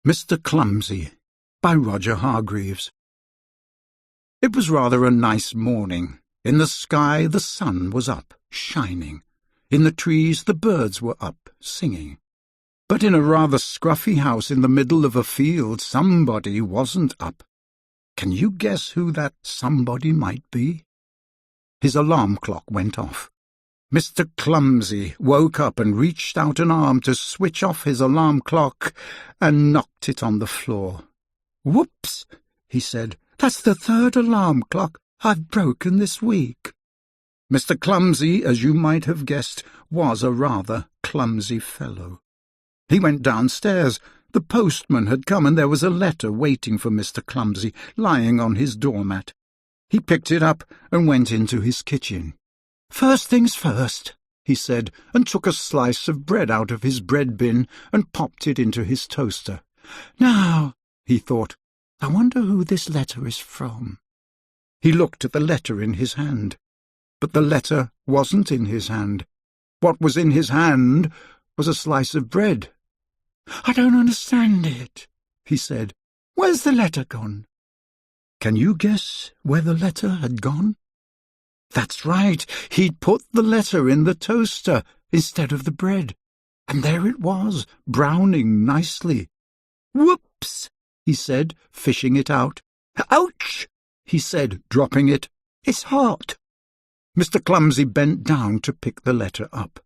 Mr. Clumsy by Roger Hargreaves. It was rather a nice morning. In the sky the sun was up, shining. In the trees the birds were up, singing. But in a rather scruffy house in the middle of a field somebody wasn't up. Can you guess who that somebody might be? His alarm clock went off. Mr. Clumsy woke up and reached out an arm to switch off his alarm clock and knocked it on the floor. "Whoops," he said. "That's the third alarm clock I've broken this week." Mr. Clumsy, as you might have guessed, was a rather clumsy fellow. He went downstairs. The postman had come and there was a letter waiting for Mr. Clumsy, lying on his doormat. He picked it up and went into his kitchen. "First things first," he said, and took a slice of bread out of his bread bin and popped it into his toaster. "Now," he thought, "I wonder who this letter is from." He looked at the letter in his hand, but the letter wasn't in his hand. What was in his hand was a slice of bread. "I don't understand it," he said. "Where's the letter gone?" Can you guess where the letter had gone? That's right, he'd put the letter in the toaster instead of the bread, and there it was, browning nicely. "Whoops," he said, fishing it out. "Ouch," he said, dropping it. "It's hot." Mr. Clumsy bent down to pick the letter up,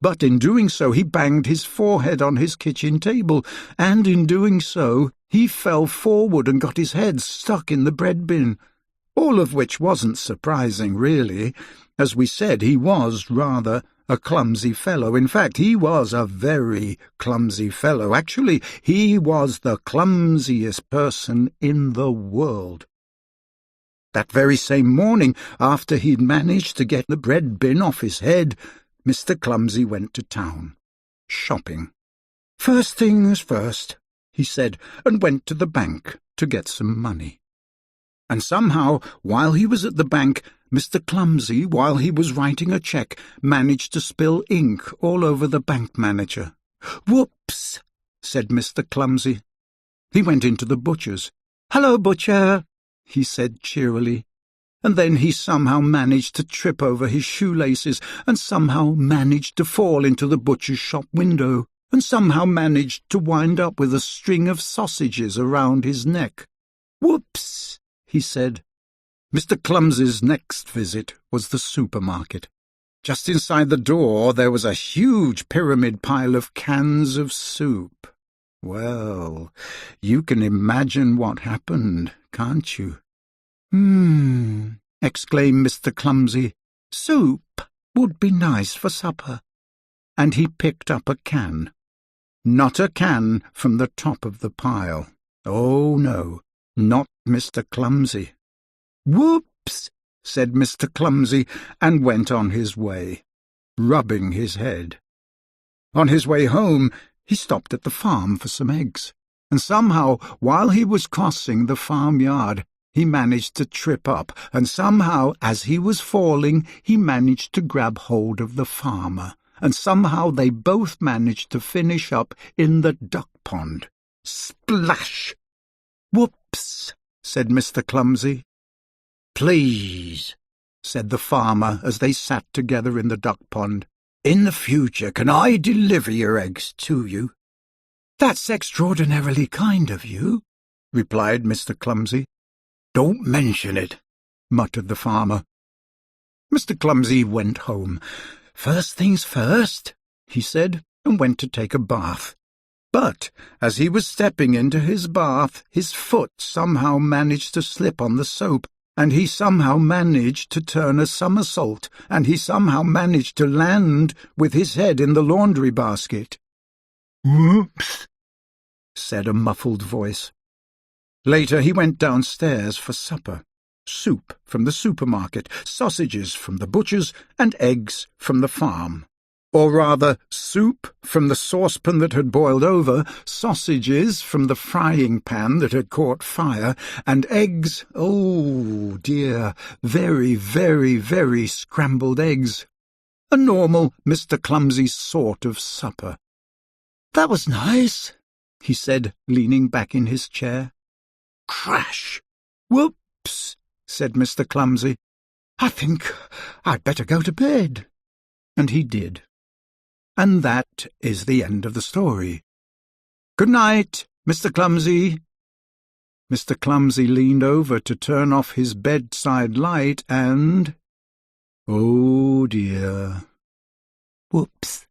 but in doing so he banged his forehead on his kitchen table, and in doing so he fell forward and got his head stuck in the bread bin. All of which wasn't surprising, really. As we said, he was rather a clumsy fellow. In fact, he was a very clumsy fellow. Actually, he was the clumsiest person in the world. That very same morning, after he'd managed to get the bread bin off his head, Mr. Clumsy went to town, shopping. "First things first," he said, and went to the bank to get some money. And somehow, while he was at the bank, Mr. Clumsy, while he was writing a cheque, managed to spill ink all over the bank manager. "Whoops," said Mr. Clumsy. He went into the butcher's. "Hello, butcher," he said cheerily. And then he somehow managed to trip over his shoelaces, and somehow managed to fall into the butcher's shop window, and somehow managed to wind up with a string of sausages around his neck. "Whoops," he said. Mr. Clumsy's next visit was the supermarket. Just inside the door there was a huge pyramid pile of cans of soup. Well, you can imagine what happened, can't you? Exclaimed Mr. Clumsy. "Soup would be nice for supper." And he picked up a can. Not a can from the top of the pile. Oh, no, not Mr. Clumsy. "Whoops," said Mr. Clumsy, and went on his way, rubbing his head. On his way home, he stopped at the farm for some eggs, and somehow, while he was crossing the farmyard, he managed to trip up, and somehow, as he was falling, he managed to grab hold of the farmer, and somehow they both managed to finish up in the duck pond. Splash! "Whoops," said Mr. Clumsy. "Please," said the farmer as they sat together in the duck pond, "in the future can I deliver your eggs to you?" "That's extraordinarily kind of you," replied Mr. Clumsy. "Don't mention it," muttered the farmer. Mr. Clumsy went home. "First things first," he said, and went to take a bath. But as he was stepping into his bath, his foot somehow managed to slip on the soap, and he somehow managed to turn a somersault, and he somehow managed to land with his head in the laundry basket. "Whoops," said a muffled voice. Later he went downstairs for supper. Soup from the supermarket, sausages from the butcher's, and eggs from the farm. Or rather, soup from the saucepan that had boiled over, sausages from the frying pan that had caught fire, and eggs, oh dear, very, very, very scrambled eggs. A normal Mr. Clumsy sort of supper. "That was nice," he said, leaning back in his chair. Crash! Whoops! said Mr. Clumsy. I think I'd better go to bed. And he did. And that is the end of the story. Good night, Mr. Clumsy. Mr. Clumsy leaned over to turn off his bedside light and... oh dear. Whoops.